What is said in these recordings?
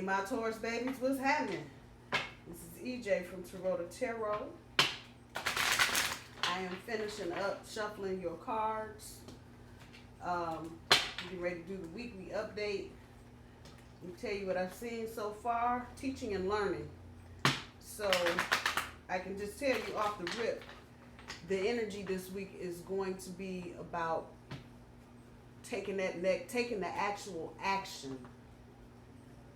my Taurus babies, what's happening? This is EJ from Taurota Tarot. I am finishing up shuffling your cards. Getting ready to do the weekly update. Let me tell you what I've seen so far. Teaching and learning. So I can just tell you off the rip, the energy this week is going to be about taking the actual action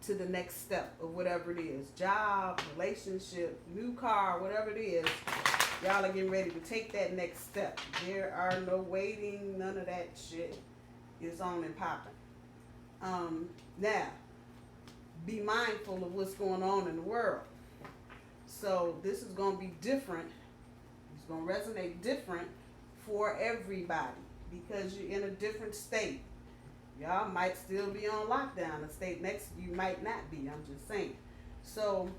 to the next step of whatever it is. Job, relationship, new car, whatever it is. Y'all are getting ready to take that next step. There are no waiting, none of that shit is on and popping. Now, be mindful of what's going on in the world. So this is going to be different. It's going to resonate different for everybody because you're in a different state. Y'all might still be on lockdown. The state next to you might not be. I'm just saying. So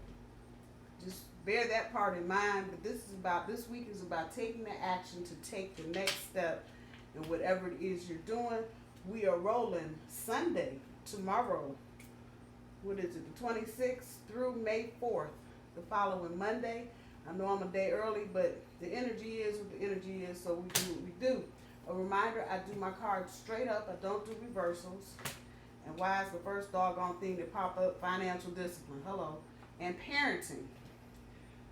just bear that part in mind. But this week is about taking the action to take the next step in whatever it is you're doing. We are rolling Sunday, tomorrow. What is it? The 26th through May 4th. The following Monday. I know I'm a day early, but the energy is what the energy is, so we do what we do. A reminder, I do my cards straight up. I don't do reversals. And why is the first doggone thing that pop up? Financial discipline. Hello. And parenting.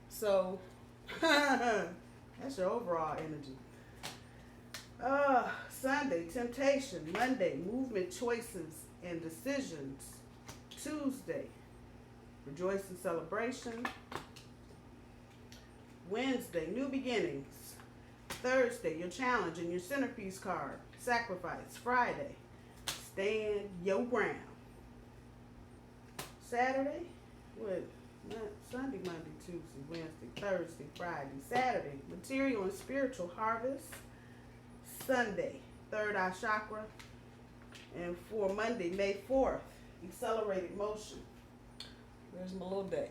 So, that's your overall energy. Sunday, temptation. Monday, movement, choices, and decisions. Tuesday, rejoice and celebration. Wednesday, new beginnings. Thursday, your challenge and your centerpiece card. Sacrifice. Friday, stand your ground. Saturday, what? Sunday, Monday, Tuesday, Wednesday, Thursday, Friday. Saturday, material and spiritual harvest. Sunday, third eye chakra. And for Monday, May 4th, accelerated motion. There's my little deck.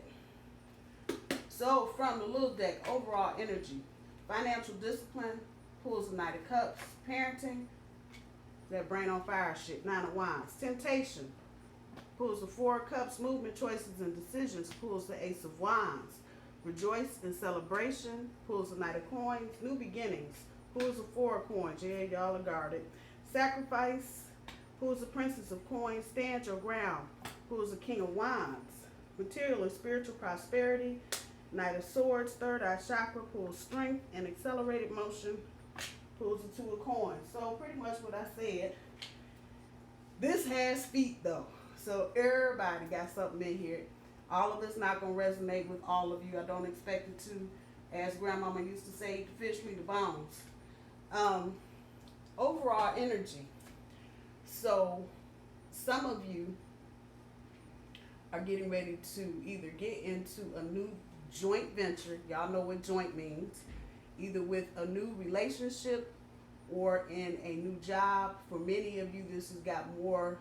So from the little deck, overall energy. Financial discipline, pulls the Knight of Cups. Parenting, that brain on fire shit, Nine of Wands. Temptation, pulls the Four of Cups. Movement, choices, and decisions, pulls the Ace of Wands. Rejoice and celebration, pulls the Knight of Coins. New beginnings, pulls the Four of Coins. Yeah, y'all are guarded. Sacrifice, pulls the Princess of Coins. Stand your ground, pulls the King of Wands. Material and spiritual prosperity, Knight of Swords, third eye chakra, pulls strength and accelerated motion, pulls the Two of Coins. So pretty much what I said. This has feet though. So everybody got something in here. All of it's not going to resonate with all of you. I don't expect it to. As grandmama used to say, the fish leave the bones. Overall energy. So some of you are getting ready to either get into a new joint venture. Y'all know what joint means. Either with a new relationship or in a new job. For many of you, this has got more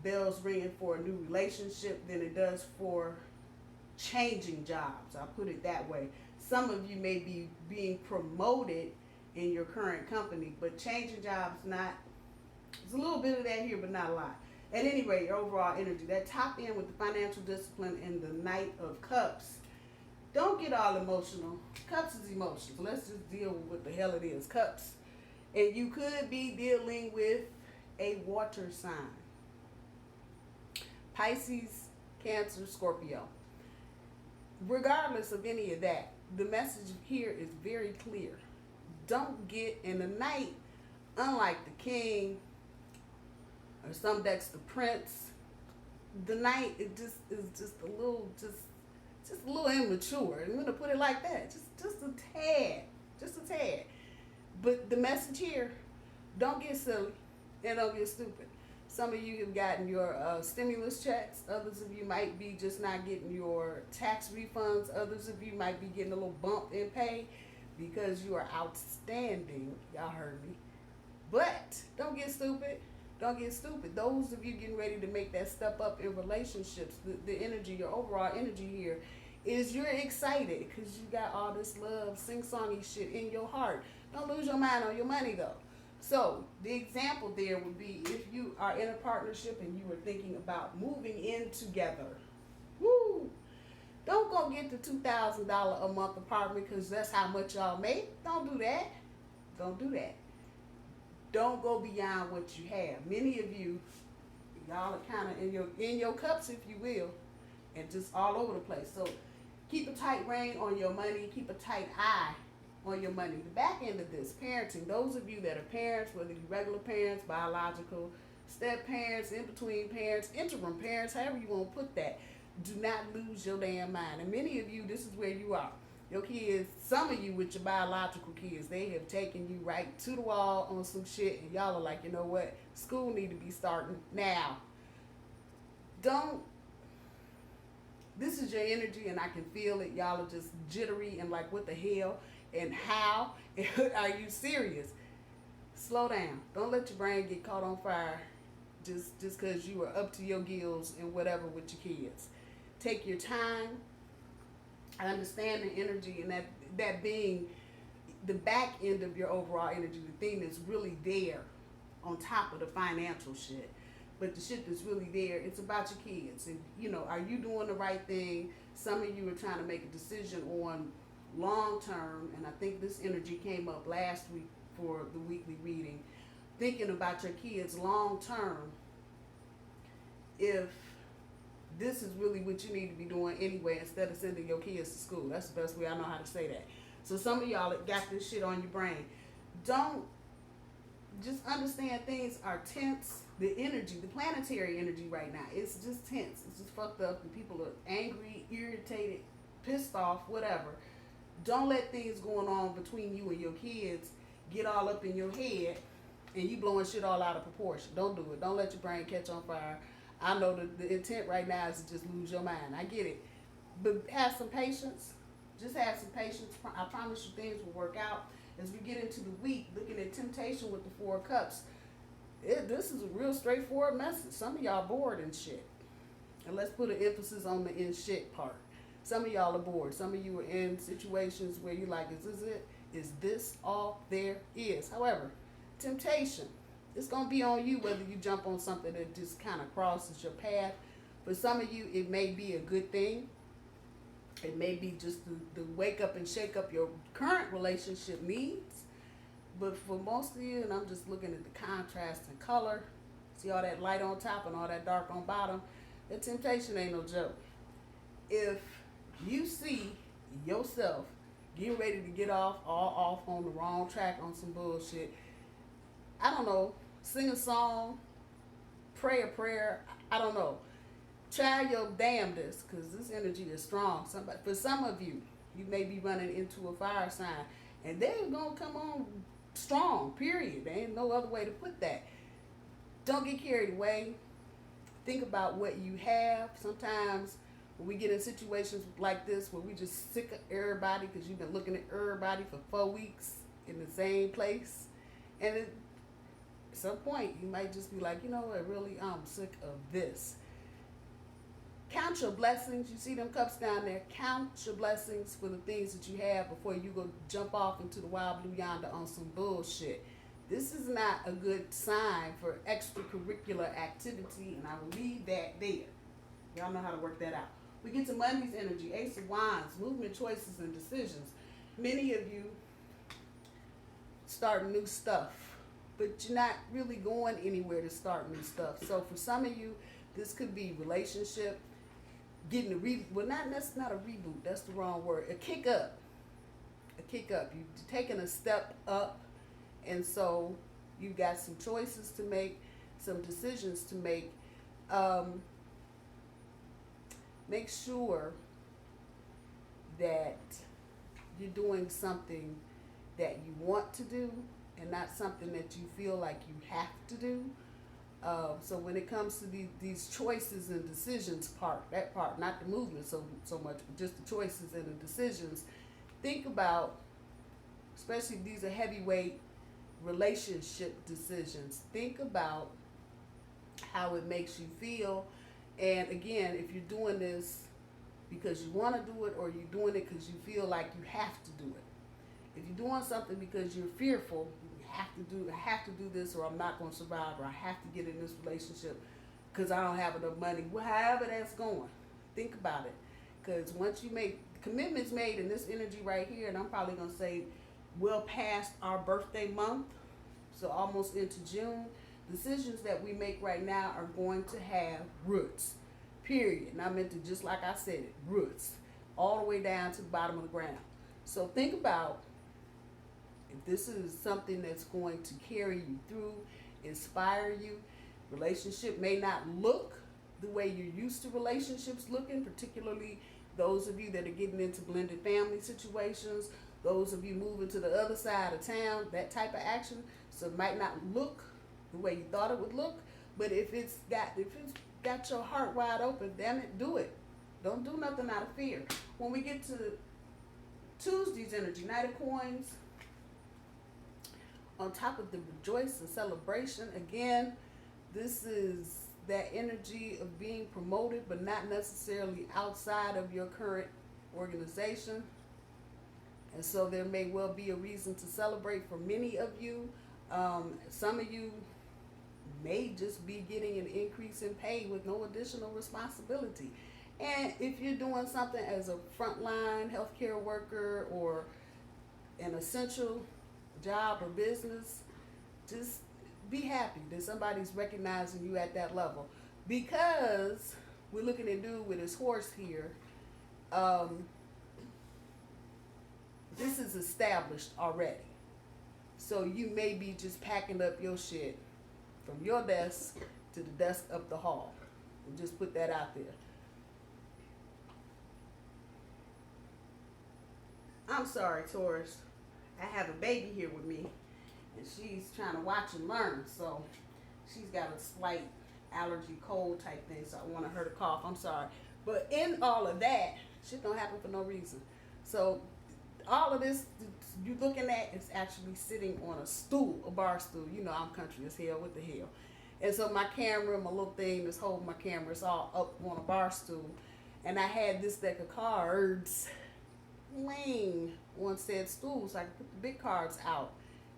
bells ringing for a new relationship than it does for changing jobs. I'll put it that way. Some of you may be being promoted in your current company, but changing jobs, not. There's a little bit of that here, but not a lot. At any rate, your overall energy, that top end with the financial discipline and the Knight of Cups. Don't get all emotional. Cups is emotions. Let's just deal with what the hell it is. Cups. And you could be dealing with a water sign. Pisces, Cancer, Scorpio. Regardless of any of that, the message here is very clear. Don't get in the Knight, unlike the King, or some decks the Prince. The Knight, it just is just a little immature. I'm gonna put it like that. Just a tad. But the message here: don't get silly and don't get stupid. Some of you have gotten your stimulus checks. Others of you might be just not getting your tax refunds. Others of you might be getting a little bump in pay because you are outstanding. Y'all heard me. But don't get stupid. Don't get stupid. Those of you getting ready to make that step up in relationships, the energy, your overall energy here is you're excited because you got all this love, sing-songy shit in your heart. Don't lose your mind on your money though. So the example there would be if you are in a partnership and you are thinking about moving in together. Woo! Don't go get the $2,000 a month apartment because that's how much y'all make. Don't do that. Don't do that. Don't go beyond what you have. Many of you, y'all are kind of in your cups, if you will, and just all over the place. So keep a tight rein on your money. Keep a tight eye on your money. The back end of this, parenting. Those of you that are parents, whether you're regular parents, biological, step parents, in between parents, interim parents, however you want to put that. Do not lose your damn mind. And many of you, this is where you are. Your kids, some of you with your biological kids, they have taken you right to the wall on some shit, and y'all are like, you know what? School need to be starting now. This is your energy, and I can feel it. Y'all are just jittery and like, what the hell? And how? Are you serious? Slow down. Don't let your brain get caught on fire just because you are up to your gills and whatever with your kids. Take your time. I understand the energy, and that being the back end of your overall energy, the thing that's really there on top of the financial shit. But the shit that's really there, it's about your kids. And, are you doing the right thing? Some of you are trying to make a decision on long term, and I think this energy came up last week for the weekly reading. Thinking about your kids long term, if this is really what you need to be doing anyway, instead of sending your kids to school. That's the best way I know how to say that. So some of y'all that got this shit on your brain, don't just understand things are tense. The energy, the planetary energy right now, it's just tense. It's just fucked up, and people are angry, irritated, pissed off, whatever. Don't let things going on between you and your kids get all up in your head and you blowing shit all out of proportion. Don't do it. Don't let your brain catch on fire. I know the intent right now is to just lose your mind. I get it. But have some patience. Just have some patience. I promise you things will work out. As we get into the week, looking at temptation with the 4 cups, this is a real straightforward message. Some of y'all bored and shit. And let's put an emphasis on the in shit part. Some of y'all are bored. Some of you are in situations where you're like, is this it? Is this all there is? However, temptation, it's going to be on you whether you jump on something that just kind of crosses your path. For some of you, it may be a good thing. It may be just to wake up and shake up your current relationship needs. But for most of you, and I'm just looking at the contrast and color, see all that light on top and all that dark on bottom, that temptation ain't no joke. If you see yourself getting ready to get all off on the wrong track on some bullshit, I don't know, sing a song, pray a prayer, I don't know. Try your damnedest, because this energy is strong. For some of you, you may be running into a fire sign, and they're going to come on strong, period. There ain't no other way to put that. Don't get carried away. Think about what you have. Sometimes when we get in situations like this where we just sick of everybody because you've been looking at everybody for 4 weeks in the same place, and at some point you might just be like, you know what, really, I'm sick of this. Count your blessings. You see them cups down there. Count your blessings for the things that you have before you go jump off into the wild blue yonder on some bullshit. This is not a good sign for extracurricular activity, and I will leave that there. Y'all know how to work that out. We get to Monday's energy, Ace of Wands, movement, choices, and decisions. Many of you start new stuff, but you're not really going anywhere to start new stuff. So for some of you, this could be relationship, getting that's not a reboot, that's the wrong word, a kick up. You've taken a step up, and so you've got some choices to make, some decisions to make. Make sure that you're doing something that you want to do and not something that you feel like you have to do. So when it comes to these choices and decisions that part, not the movement so much, but just the choices and the decisions, think about, especially if these are heavyweight relationship decisions, think about how it makes you feel. And again, if you're doing this because you want to do it, or you're doing it because you feel like you have to do it. If you're doing something because you're fearful, you have to do this, or I'm not going to survive, or I have to get in this relationship because I don't have enough money. Well, however that's going, think about it. Because once you make commitments made in this energy right here, and I'm probably going to say well past our birthday month, so almost into June, decisions that we make right now are going to have roots, period. And I meant to, just like I said it, roots, all the way down to the bottom of the ground. So think about if this is something that's going to carry you through, inspire you. Relationship may not look the way you're used to relationships looking, particularly those of you that are getting into blended family situations, those of you moving to the other side of town, that type of action. So it might not look the way you thought it would look, but if it's got your heart wide open, damn it, do it. Don't do nothing out of fear. When we get to Tuesday's energy, Knight of Coins, on top of the rejoice and celebration, again, this is that energy of being promoted, but not necessarily outside of your current organization. And so there may well be a reason to celebrate for many of you. Some of you may just be getting an increase in pay with no additional responsibility. And if you're doing something as a frontline healthcare worker or an essential job or business, just be happy that somebody's recognizing you at that level. Because we're looking at dude with his horse here. This is established already. So you may be just packing up your shit from your desk to the desk up the hall. And just put that out there. I'm sorry, Taurus. I have a baby here with me, and she's trying to watch and learn. So she's got a slight allergy, cold type thing, so I wanted her to cough. I'm sorry. But in all of that, shit don't happen for no reason. So all of this you looking at is actually sitting on a stool, a bar stool. You know I'm country as hell, what the hell. And so my camera, my little thing that's holding my camera, is all up on a bar stool. And I had this deck of cards laying on said stool so I could put the big cards out.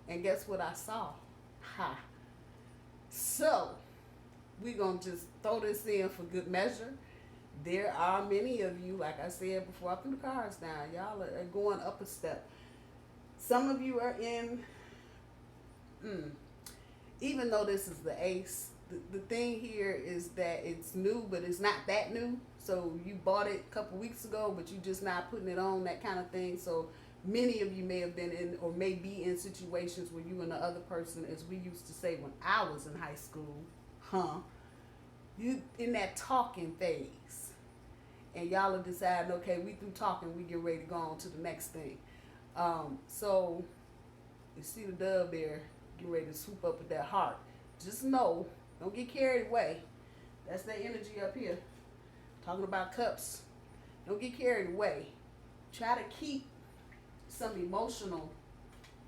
And guess what I saw? Ha. So we're going to just throw this in for good measure. There are many of you, like I said before I threw the cards down, y'all are going up a step. Some of you are in, even though this is the ace, the thing here is that it's new, but it's not that new. So you bought it a couple weeks ago, but you just not putting it on, that kind of thing. So many of you may have been in, or may be in situations where you and the other person, as we used to say when I was in high school, you in that talking phase. And y'all are deciding, okay, we through talking, we get ready to go on to the next thing. So you see the dove there, get ready to swoop up with that heart. Just know, don't get carried away. That's that energy up here. Talking about cups. Don't get carried away. Try to keep some emotional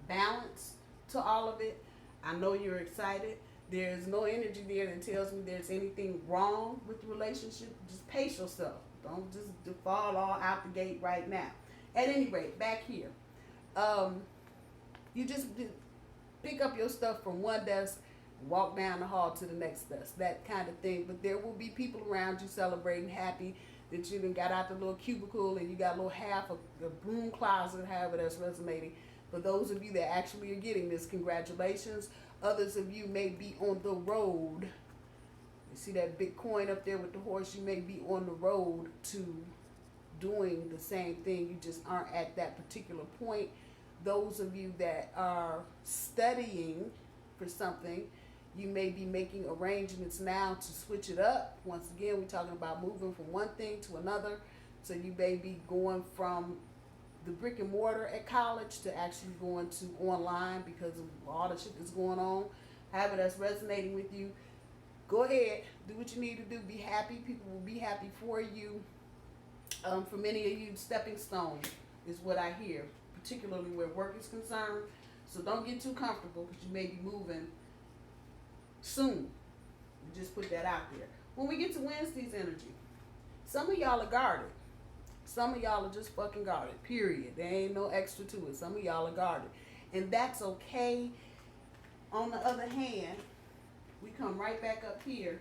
balance to all of it. I know you're excited. There's no energy there that tells me there's anything wrong with the relationship. Just pace yourself. Don't just fall all out the gate right now. At any rate, back here. You just pick up your stuff from one desk, walk down the hall to the next desk, that kind of thing. But there will be people around you celebrating, happy that you done got out the little cubicle and you got a little half of a broom closet, however that's resonating. For those of you that actually are getting this, congratulations. Others of you may be on the road. You see that big coin up there with the horse? You may be on the road to doing the same thing. You just aren't at that particular point. Those of you that are studying for something, you may be making arrangements now to switch it up. Once again, we're talking about moving from one thing to another. So you may be going from the brick and mortar at college to actually going to online because of all the shit that's going on. However that's resonating with you, go ahead, do what you need to do, be happy. People will be happy for you. For many of you, stepping stone is what I hear, particularly where work is concerned. So don't get too comfortable because you may be moving soon. Just put that out there. When we get to Wednesday's energy, some of y'all are guarded. Some of y'all are just fucking guarded, period. There ain't no extra to it. Some of y'all are guarded. And that's okay. On the other hand, we come right back up here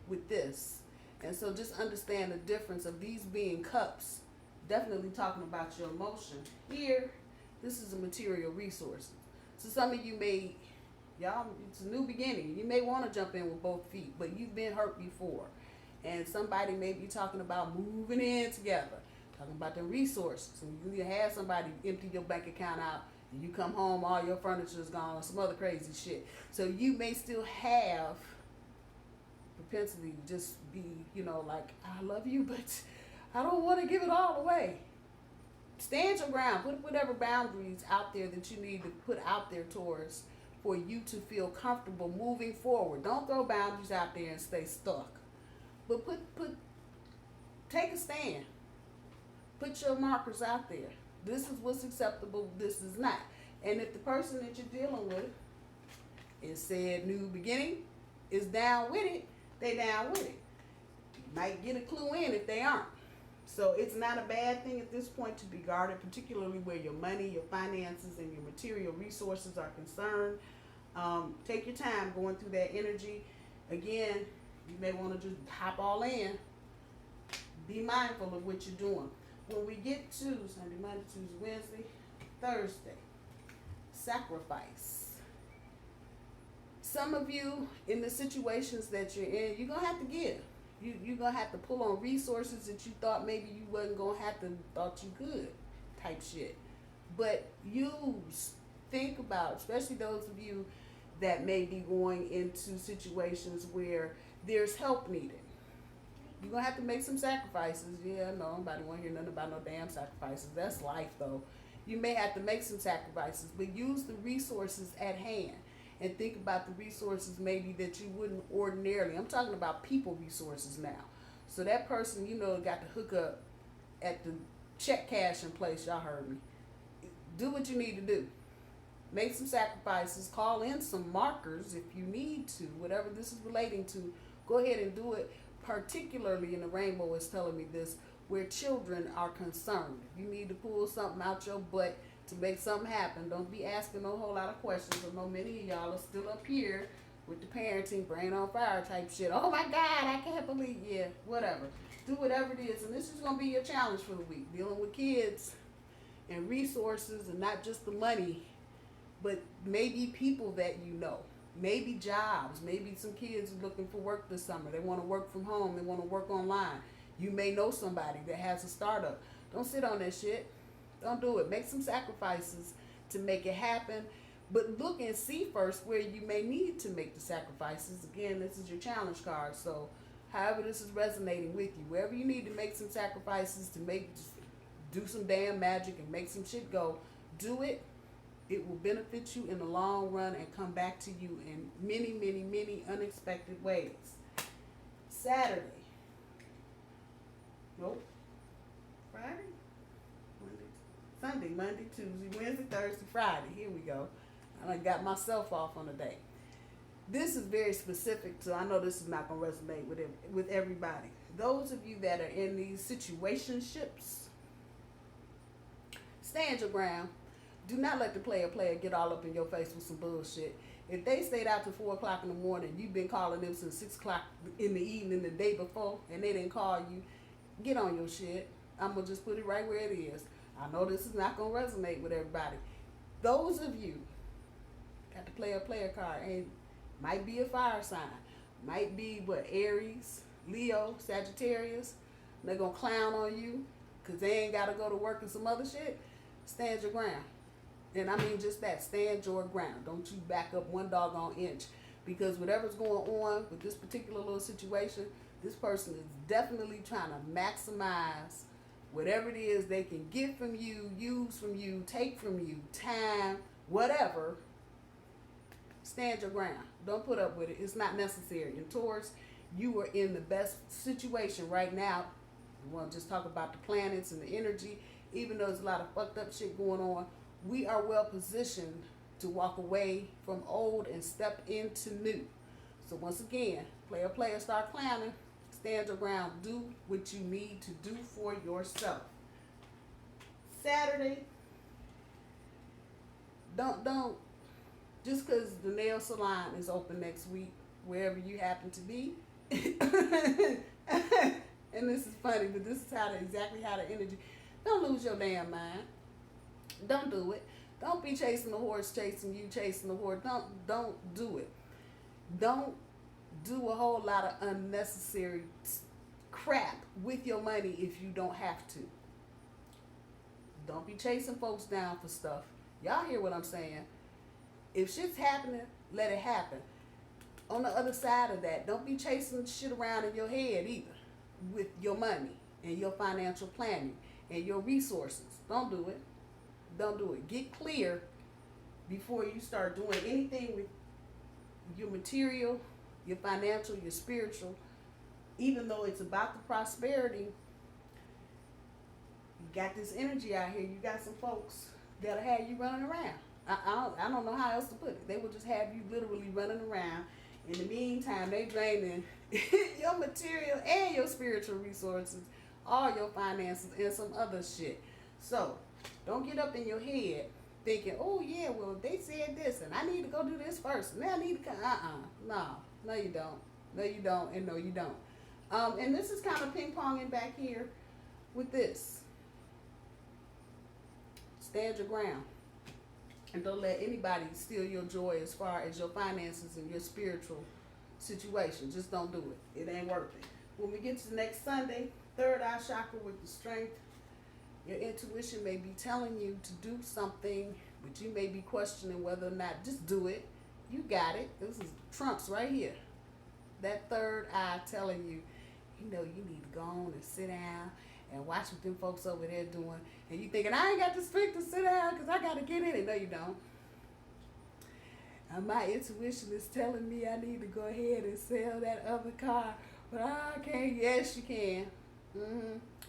with this. And so just understand the difference of these being cups, definitely talking about your emotion. Here, this is a material resource. So some of you may, y'all, it's a new beginning. You may want to jump in with both feet, but you've been hurt before. And somebody may be talking about moving in together, talking about the resources. And you have somebody empty your bank account out, and you come home, all your furniture is gone, or some other crazy shit. So you may still have propensity to just be, you know, like, I love you, but I don't want to give it all away. Stand your ground. Put whatever boundaries out there that you need to put out there, Taurus, for you to feel comfortable moving forward. Don't throw boundaries out there and stay stuck. But take a stand. Put your markers out there. This is what's acceptable. This is not. And if the person that you're dealing with is said new beginning, is down with it, they down with it. You might get a clue in if they aren't. So it's not a bad thing at this point to be guarded, particularly where your money, your finances, and your material resources are concerned. Take your time going through that energy. Again, you may want to just hop all in. Be mindful of what you're doing. When we get to Sunday, Monday, Tuesday, Wednesday, Thursday, sacrifice. Some of you, in the situations that you're in, you're going to have to give. You're going to have to pull on resources that you thought maybe you wasn't going to have to, thought you could, type shit. But think about, especially those of you that may be going into situations where there's help needed. You're going to have to make some sacrifices. Yeah, no, nobody want to hear nothing about no damn sacrifices. That's life, though. You may have to make some sacrifices, but use the resources at hand. And think about the resources maybe that you wouldn't ordinarily. I'm talking about people resources now. So that person, you know, got the hookup at the check cashing place. Y'all heard me. Do what you need to do. Make some sacrifices. Call in some markers if you need to. Whatever this is relating to, go ahead and do it. Particularly in the rainbow is telling me this, where children are concerned. If you need to pull something out your butt to make something happen, don't be asking no whole lot of questions. I know many of y'all are still up here with the parenting brain on fire type shit. Oh my God, I can't believe, yeah, whatever. Do whatever it is, and this is going to be your challenge for the week, dealing with kids and resources, and not just the money, but maybe people that you know. Maybe jobs. Maybe some kids are looking for work this summer. They want to work from home. They want to work online. You may know somebody that has a startup. Don't sit on that shit. Don't do it. Make some sacrifices to make it happen. But look and see first where you may need to make the sacrifices. Again, this is your challenge card. So however this is resonating with you, wherever you need to make some sacrifices to do some damn magic and make some shit go, do it. It will benefit you in the long run and come back to you in many, many, many unexpected ways. Saturday. Nope. Friday? Sunday, Monday, Tuesday, Wednesday, Thursday, Friday. Here we go. I got myself off on a day. This is very specific, so I know this is not going to resonate with everybody. Those of you that are in these situationships, stand your ground. Do not let the player get all up in your face with some bullshit. If they stayed out till 4 o'clock in the morning, you've been calling them since 6 o'clock in the evening the day before, and they didn't call you, get on your shit. I'm going to just put it right where it is. I know this is not going to resonate with everybody. Those of you got the player card, and might be a fire sign. Might be, Aries, Leo, Sagittarius. They're going to clown on you because they ain't got to go to work and some other shit. Stand your ground. And I mean just that, stand your ground. Don't you back up one doggone inch. Because whatever's going on with this particular little situation, this person is definitely trying to maximize whatever it is they can get from you, use from you, take from you, time, whatever. Stand your ground. Don't put up with it. It's not necessary. And Taurus, you are in the best situation right now. We want to just talk about the planets and the energy. Even though there's a lot of fucked up shit going on, we are well positioned to walk away from old and step into new. So once again, player, start clowning. Stand your ground. Do what you need to do for yourself. Saturday, don't Just because the nail salon is open next week, wherever you happen to be. And this is funny, but this is exactly how the energy. Don't lose your damn mind. Don't do it. Don't be chasing the horse, chasing you, chasing the horse. Don't do it. Don't do a whole lot of unnecessary crap with your money if you don't have to. Don't be chasing folks down for stuff. Y'all hear what I'm saying? If shit's happening, let it happen. On the other side of that, don't be chasing shit around in your head either with your money and your financial planning and your resources. Don't do it. Don't do it. Get clear before you start doing anything with your material, your financial, your spiritual. Even though it's about the prosperity, you got this energy out here. You got some folks that'll have you running around. I don't know how else to put it. They will just have you literally running around. In the meantime, they draining your material and your spiritual resources, all your finances, and some other shit. So, don't get up in your head thinking, oh yeah, well they said this, and I need to go do this first, and I need to come. No, you don't. No, you don't, and no, you don't. And this is kind of ping-ponging back here with this. Stand your ground. And don't let anybody steal your joy as far as your finances and your spiritual situation. Just don't do it. It ain't worth it. When we get to next Sunday, third eye chakra with the strength, your intuition may be telling you to do something, but you may be questioning whether or not. Just do it. You got it. This is Trump's right here. That third eye telling you, you know, you need to go on and sit down and watch what them folks over there doing. And you thinking, I ain't got the strength to sit down because I got to get in it. No, you don't. And my intuition is telling me I need to go ahead and sell that other car. But I can't. Yes, you can.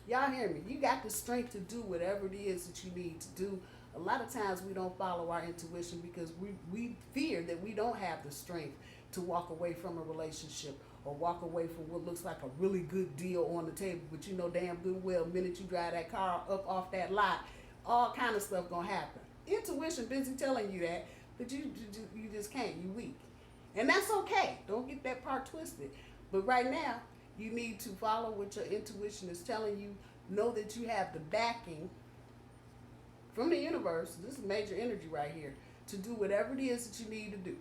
Y'all hear me? You got the strength to do whatever it is that you need to do. A lot of times we don't follow our intuition because we fear that we don't have the strength to walk away from a relationship or walk away from what looks like a really good deal on the table, but you know damn good well, the minute you drive that car up off that lot, all kind of stuff gonna happen. Intuition busy telling you that, but you just can't. You weak, and that's okay. Don't get that part twisted. But right now, you need to follow what your intuition is telling you. Know that you have the backing from the universe. This is major energy right here to do whatever it is that you need to do.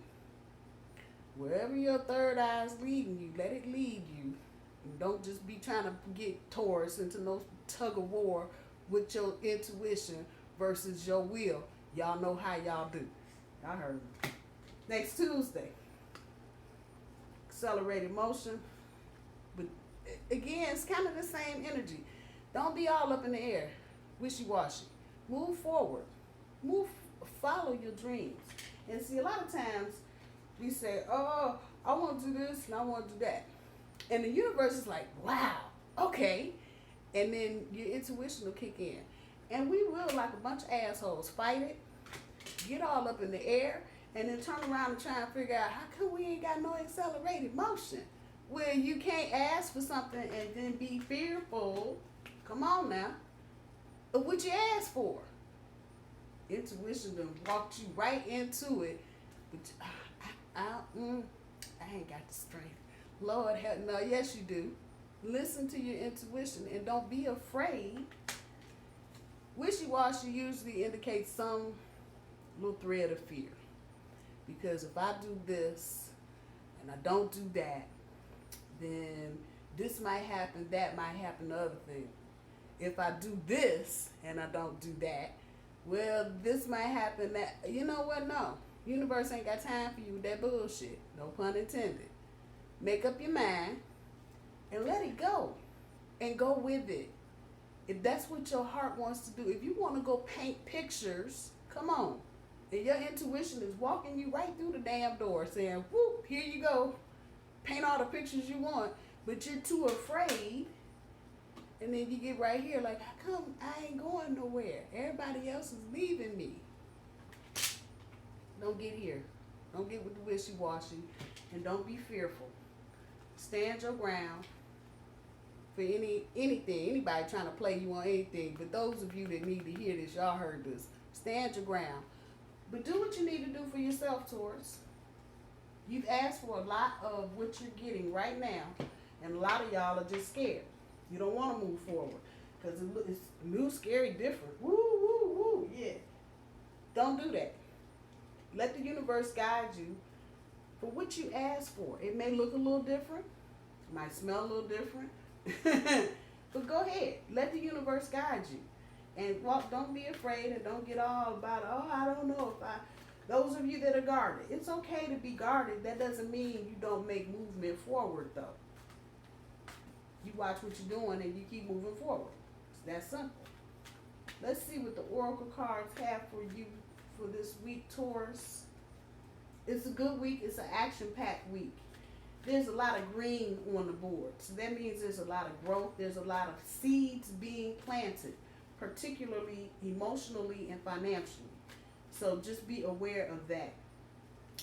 Wherever your third eye is leading you, let it lead you. And don't just be trying to get Taurus into no tug of war with your intuition versus your will. Y'all know how y'all do. Y'all heard me. Next Tuesday, accelerated motion. But again, it's kind of the same energy. Don't be all up in the air, wishy-washy. Move forward. Follow your dreams. And see, a lot of times, we say, oh, I want to do this and I want to do that. And the universe is like, wow, okay. And then your intuition will kick in. And we will, like a bunch of assholes, fight it, get all up in the air, and then turn around and try and figure out, how come we ain't got no accelerated motion? Well, you can't ask for something and then be fearful, come on now, of what you asked for. Intuition done walked you right into it, but I ain't got the strength. Lord help, no, yes you do. Listen to your intuition and don't be afraid. Wishy-washy usually indicates some little thread of fear. Because if I do this and I don't do that, then this might happen, that might happen, the other thing. If I do this and I don't do that, well, this might happen, that, you know what, no. Universe ain't got time for you with that bullshit. No pun intended. Make up your mind and let it go. And go with it. If that's what your heart wants to do. If you want to go paint pictures, come on. And your intuition is walking you right through the damn door saying, whoop, here you go. Paint all the pictures you want. But you're too afraid. And then you get right here like, how come I ain't going nowhere? Everybody else is leaving me. Don't get here. Don't get with the wishy-washy. And don't be fearful. Stand your ground for anything. Anybody trying to play you on anything. But those of you that need to hear this, y'all heard this. Stand your ground. But do what you need to do for yourself, Taurus. You've asked for a lot of what you're getting right now, and a lot of y'all are just scared. You don't want to move forward because it's new, scary, different. Woo, woo, woo, yeah. Don't do that. Let the universe guide you for what you asked for. It may look a little different, might smell a little different, but go ahead. Let the universe guide you. And don't be afraid and don't get all about, oh, I don't know if I... Those of you that are guarded, it's okay to be guarded. That doesn't mean you don't make movement forward, though. You watch what you're doing and you keep moving forward. It's that simple. Let's see what the Oracle cards have for you for this week, Taurus. It's a good week. It's an action-packed week. There's a lot of green on the board. So that means there's a lot of growth. There's a lot of seeds being planted, particularly emotionally and financially. So just be aware of that.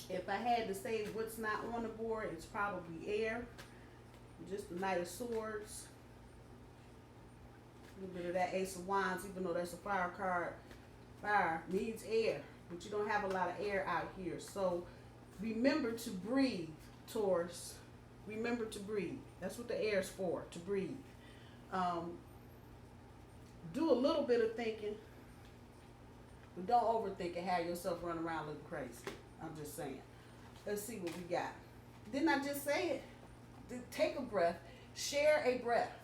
If I had to say what's not on the board, it's probably air. Just the Knight of Swords. A little bit of that Ace of Wands, even though that's a fire card. Fire needs air, but you don't have a lot of air out here. So remember to breathe, Taurus. Remember to breathe. That's what the air is for, to breathe. Do a little bit of thinking, but don't overthink and have yourself run around looking crazy. I'm just saying. Let's see what we got. Didn't I just say it? Take a breath. Share a breath.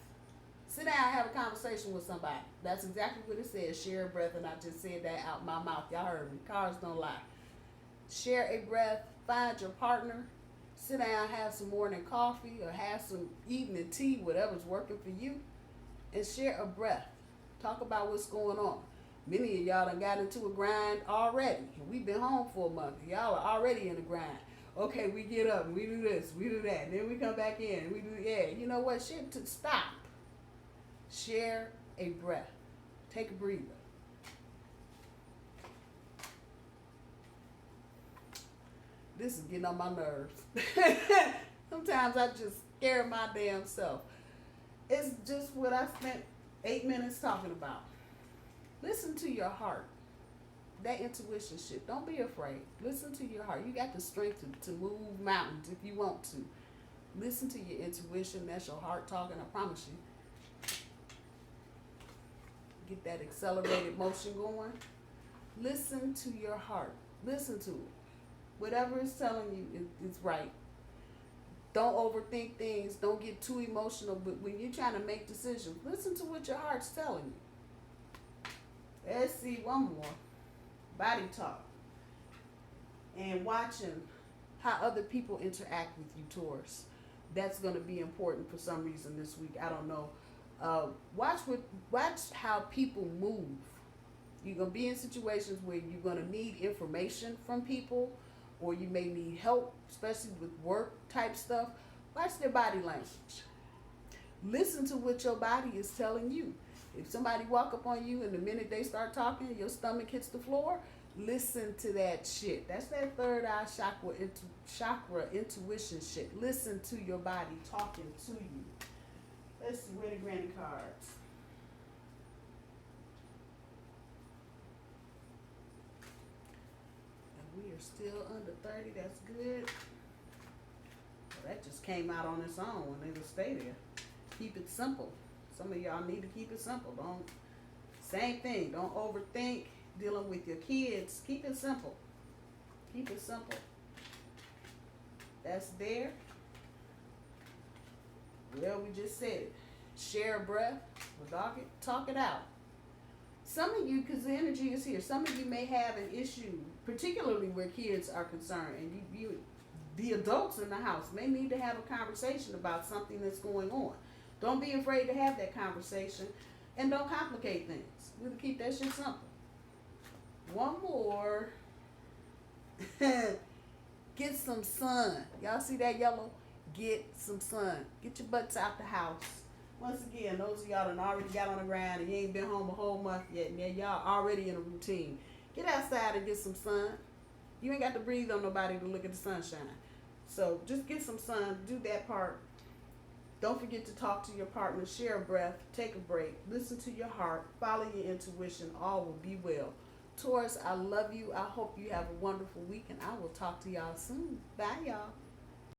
Sit down and have a conversation with somebody. That's exactly what it says. Share a breath. And I just said that out my mouth. Y'all heard me. Cards don't lie. Share a breath. Find your partner. Sit down, have some morning coffee or have some evening tea, whatever's working for you. And share a breath. Talk about what's going on. Many of y'all done got into a grind already. We've been home for a month. Y'all are already in the grind. Okay, we get up and we do this, we do that. And then we come back in and we do, yeah. You know what? Shit, stop. Share a breath. Take a breather. This is getting on my nerves. Sometimes I just scare my damn self. It's just what I spent 8 minutes talking about. Listen to your heart. That intuition shit. Don't be afraid. Listen to your heart. You got the strength to move mountains if you want to. Listen to your intuition. That's your heart talking. I promise you. Get that accelerated motion going. Listen to your heart. Listen to it. Whatever it's telling you is right. Don't overthink things. Don't get too emotional. But when you're trying to make decisions, listen to what your heart's telling you. Let's see one more. Body talk. And watching how other people interact with you, Taurus. That's going to be important for some reason this week. I don't know. Watch how people move. You're going to be in situations where you're going to need information from people, or you may need help, especially with work type stuff. Watch their body language. Listen to what your body is telling you. If somebody walk up on you and the minute they start talking, your stomach hits the floor, listen to that shit. That's that third eye chakra intuition shit. Listen to your body talking to you. Let's see, where the granny cards. And we are still under 30. That's good. Well, that just came out on its own, and it'll stay there. Keep it simple. Some of y'all need to keep it simple. Same thing. Don't overthink dealing with your kids. Keep it simple. Keep it simple. That's there. Well, we just said it. Share a breath. Talk it out. Some of you, because the energy is here, some of you may have an issue, particularly where kids are concerned, and you the adults in the house may need to have a conversation about something that's going on. Don't be afraid to have that conversation, and don't complicate things. We'll keep that shit simple. One more. Get some sun. Y'all see that yellow? Get some sun. Get your butts out the house. Once again, those of y'all that already got on the ground and you ain't been home a whole month yet, and y'all already in a routine. Get outside and get some sun. You ain't got to breathe on nobody to look at the sunshine. So just get some sun. Do that part. Don't forget to talk to your partner, share a breath, take a break, listen to your heart, follow your intuition, all will be well. Taurus, I love you. I hope you have a wonderful week, and I will talk to y'all soon. Bye, y'all.